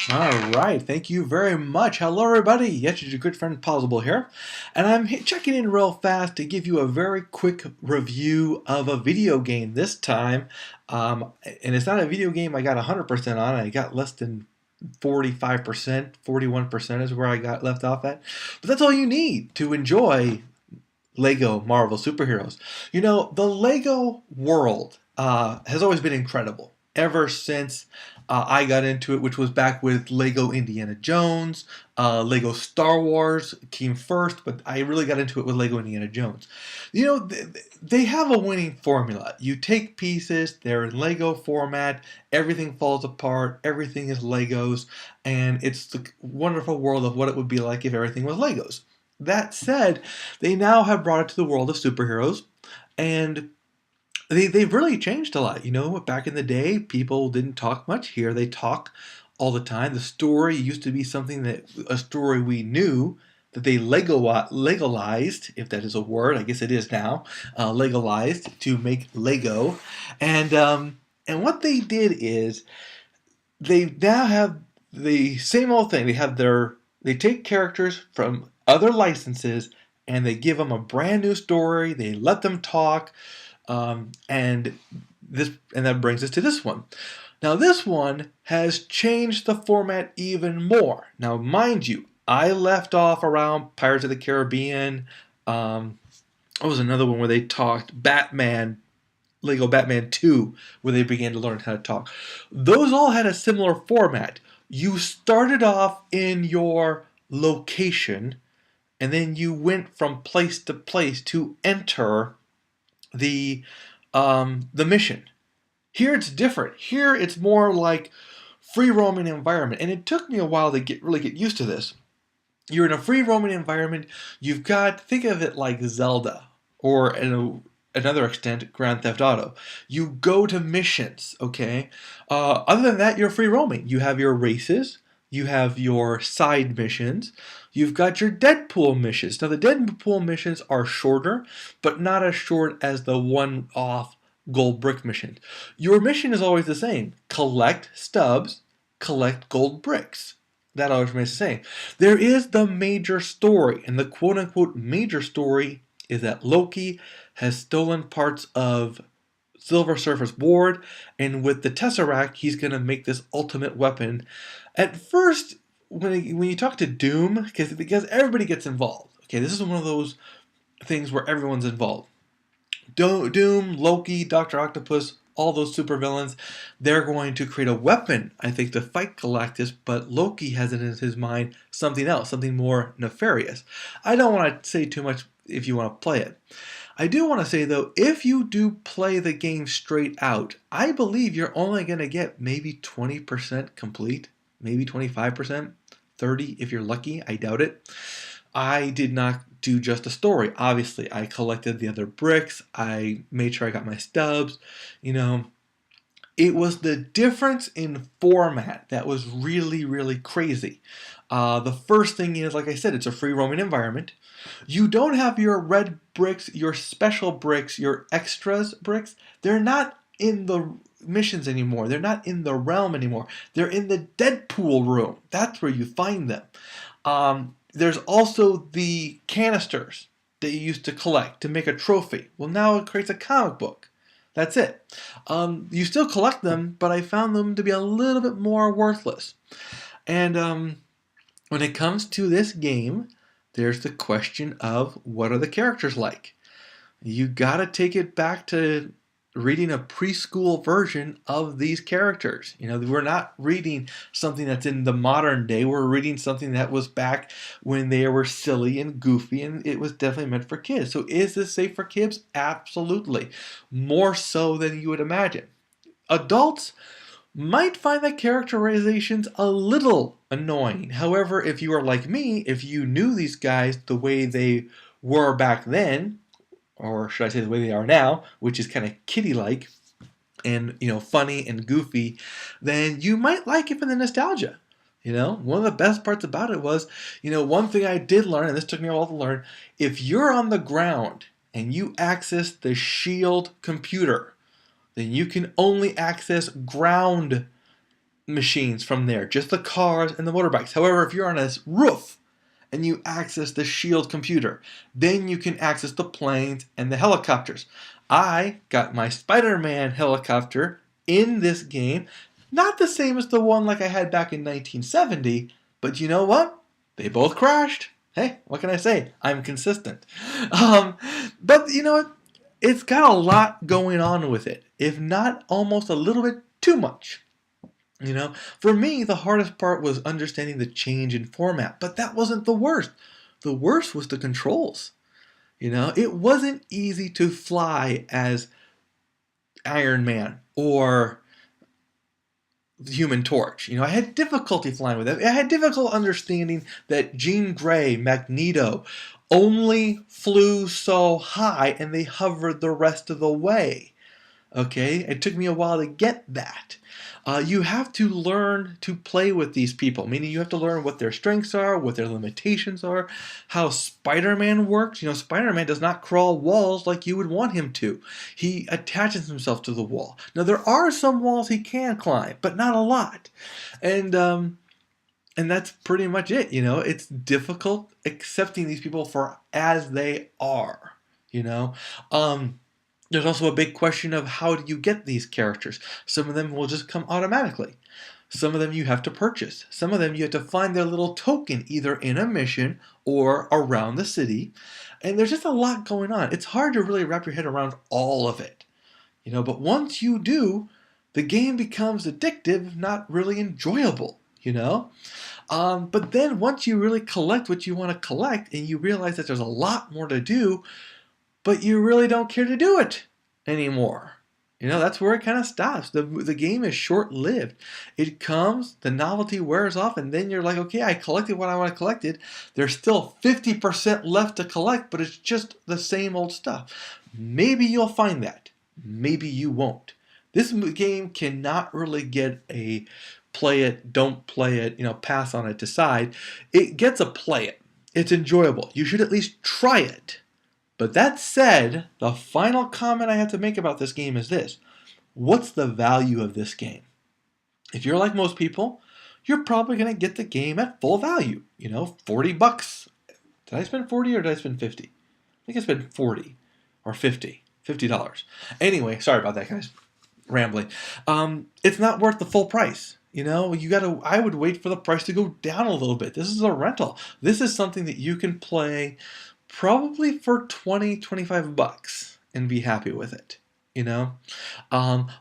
All right, thank you very much. Hello, everybody. Yes, it's your good friend Pozzible here, and I'm checking in real fast to give you a very quick review of a video game this time. And it's not a video game I got 100% on. I got less than 45%, 41% is where I got left off at. But that's all you need to enjoy Lego Marvel superheroes. You know, the Lego world has always been incredible ever since I got into it, which was back with Lego Indiana Jones. Lego Star Wars came first, but I really got into it with Lego Indiana Jones. You know, they have a winning formula. You take pieces, they're in Lego format, everything falls apart, everything is Legos, and it's the wonderful world of what it would be like if everything was Legos. That said, they now have brought it to the world of superheroes, and they've really changed a lot. You know, back in the day, people didn't talk much. Here they talk all the time. The story used to be something a story we knew that they legalized, if that is a word. I guess it is now, legalized to make Lego, and what they did is they now have the same old thing. They take characters from other licenses and they give them a brand new story. They let them talk, and that brings us to this one. Now this one has changed the format even more. Now, mind you, I left off around Pirates of the Caribbean. What was another one where they talked? Lego Batman 2, where they began to learn how to talk. Those all had a similar format. You started off in your location, and then you went from place to place to enter the mission. Here it's different. Here it's more like free roaming environment, and it took me a while to really get used to this. You're in a free roaming environment. You've got, think of it like Zelda, or another extent, Grand Theft Auto. You go to missions, okay? Other than that, you're free roaming. You have your races, you have your side missions, you've got your Deadpool missions. Now, the Deadpool missions are shorter, but not as short as the one-off gold brick mission. Your mission is always the same. Collect stubs, collect gold bricks. That always remains the same. There is the major story, and the quote-unquote major story is that Loki has stolen parts of Silver Surfer's board, and with the Tesseract, he's going to make this ultimate weapon. At first, when you talk to Doom, because everybody gets involved, okay, this is one of those things where everyone's involved. Doom, Loki, Doctor Octopus, all those supervillains, they're going to create a weapon, I think, to fight Galactus, but Loki has in his mind something else, something more nefarious. I don't want to say too much if you want to play it. I do want to say, though, if you do play the game straight out, I believe you're only going to get maybe 20% complete, maybe 25%, 30% if you're lucky. I doubt it. I did not do just a story. Obviously, I collected the other bricks. I made sure I got my stubs. You know, it was the difference in format that was really, really crazy. The first thing is, like I said, it's a free roaming environment. You don't have your red bricks, your special bricks, your extras bricks. They're not in the missions anymore. They're not in the realm anymore. They're in the Deadpool room. That's where you find them. There's also the canisters that you used to collect to make a trophy. Well, now it creates a comic book. That's it. You still collect them, but I found them to be a little bit more worthless. And when it comes to this game, there's the question of what are the characters like? You gotta take it back to reading a preschool version of these characters. You know, we're not reading something that's in the modern day. We're reading something that was back when they were silly and goofy, and it was definitely meant for kids. So is this safe for kids? Absolutely. More so than you would imagine. Adults might find the characterizations a little annoying. However, if you are like me, if you knew these guys the way they were back then, or should I say the way they are now, which is kind of kiddie-like and, you know, funny and goofy, then you might like it for the nostalgia. You know, one of the best parts about it was, you know, one thing I did learn, and this took me a while to learn, if you're on the ground and you access the shield computer, then you can only access ground machines from there, just the cars and the motorbikes. However, if you're on a roof and you access the shield computer, then you can access the planes and the helicopters. I got my Spider-Man helicopter in this game, not the same as the one like I had back in 1970, but you know what? They both crashed. Hey, what can I say? I'm consistent. But you know what? It's got a lot going on with it, if not almost a little bit too much. You know, for me, the hardest part was understanding the change in format, but that wasn't the worst. The worst was the controls. You know, it wasn't easy to fly as Iron Man or the Human Torch. You know, I had difficulty flying with it. I had difficulty understanding that Jean Grey, Magneto, only flew so high and they hovered the rest of the way. Okay, it took me a while to get that. You have to learn to play with these people, meaning you have to learn what their strengths are, what their limitations are, how Spider-Man works. You know, Spider-Man does not crawl walls like you would want him to. He attaches himself to the wall. Now, there are some walls he can climb, but not a lot. And that's pretty much it. You know, it's difficult accepting these people for as they are, you know. There's also a big question of how do you get these characters. Some of them will just come automatically. Some of them you have to purchase. Some of them you have to find their little token either in a mission or around the city. And there's just a lot going on. It's hard to really wrap your head around all of it. You know, but once you do, the game becomes addictive, not really enjoyable, you know? But then once you really collect what you want to collect and you realize that there's a lot more to do, but you really don't care to do it anymore. You know, that's where it kind of stops. The game is short-lived. It comes, the novelty wears off, and then you're like, okay, I collected what I want to collect. There's still 50% left to collect, but it's just the same old stuff. Maybe you'll find that. Maybe you won't. This game cannot really get a play it, don't play it, you know, pass on it, decide. It gets a play it. It's enjoyable. You should at least try it. But that said, the final comment I have to make about this game is this. What's the value of this game? If you're like most people, you're probably going to get the game at full value. You know, 40 bucks. Did I spend 40 or did I spend 50? I think I spent 40 or 50. $50. Anyway, sorry about that, guys. Rambling. It's not worth the full price. You know, I would wait for the price to go down a little bit. This is a rental. This is something that you can play probably for 20, 25 bucks and be happy with it, you know.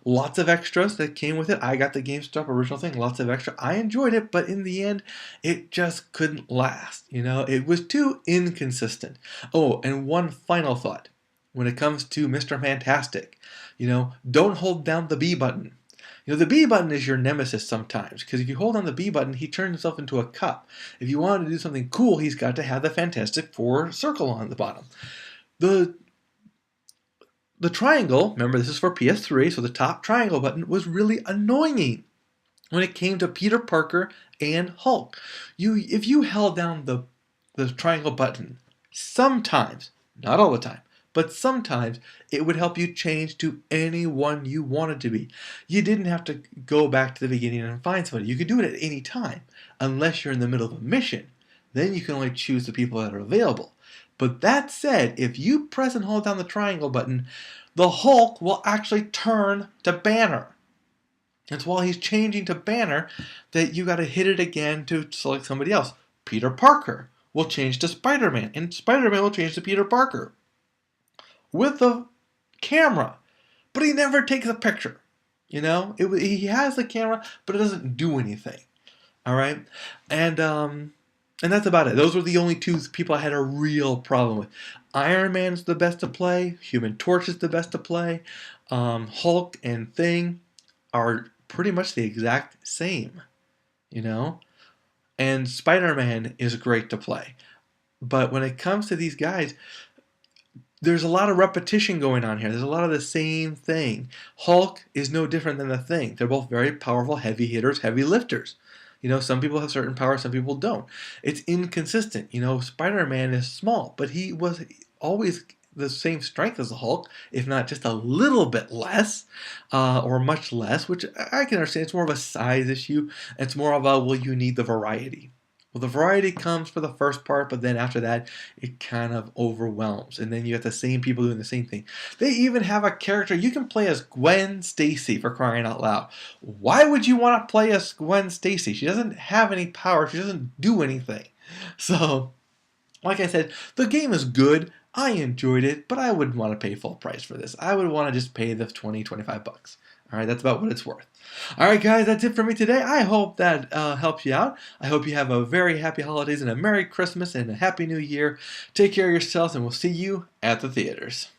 Lots of extras that came with it. I got the GameStop original thing, lots of extra. I enjoyed it, but in the end, it just couldn't last, you know. It was too inconsistent. Oh, and one final thought. When it comes to Mr. Fantastic, you know, don't hold down the B button. You know, the B button is your nemesis sometimes, because if you hold down the B button, he turns himself into a cup. If you want to do something cool, he's got to have the Fantastic Four circle on the bottom. The triangle, remember this is for PS3, so the top triangle button was really annoying when it came to Peter Parker and Hulk. If you held down the triangle button, sometimes, not all the time, but sometimes it would help you change to anyone you wanted to be. You didn't have to go back to the beginning and find somebody. You could do it at any time, unless you're in the middle of a mission. Then you can only choose the people that are available. But that said, if you press and hold down the triangle button, the Hulk will actually turn to Banner. It's while he's changing to Banner that you got to hit it again to select somebody else. Peter Parker will change to Spider-Man, and Spider-Man will change to Peter Parker with the camera, but he never takes a picture. You know, he has the camera, but it doesn't do anything. All right, and that's about it. Those were the only two people I had a real problem with. Iron Man's the best to play. Human Torch is the best to play. Hulk and Thing are pretty much the exact same. You know, and Spider-Man is great to play, but when it comes to these guys, there's a lot of repetition going on here. There's a lot of the same thing. Hulk is no different than the Thing. They're both very powerful, heavy hitters, heavy lifters. You know, some people have certain powers, some people don't. It's inconsistent. You know, Spider-Man is small, but he was always the same strength as the Hulk, if not just a little bit less, or much less, which I can understand. It's more of a size issue. It's more of a, well, you need the variety. Well, the variety comes for the first part, but then after that, it kind of overwhelms. And then you have the same people doing the same thing. They even have a character you can play as Gwen Stacy, for crying out loud. Why would you want to play as Gwen Stacy? She doesn't have any power. She doesn't do anything. So, like I said, the game is good. I enjoyed it, but I wouldn't want to pay full price for this. I would want to just pay the 20, 25 bucks. All right, that's about what it's worth. All right, guys, that's it for me today. I hope that helps you out. I hope you have a very happy holidays and a Merry Christmas and a Happy New Year. Take care of yourselves, and we'll see you at the theaters.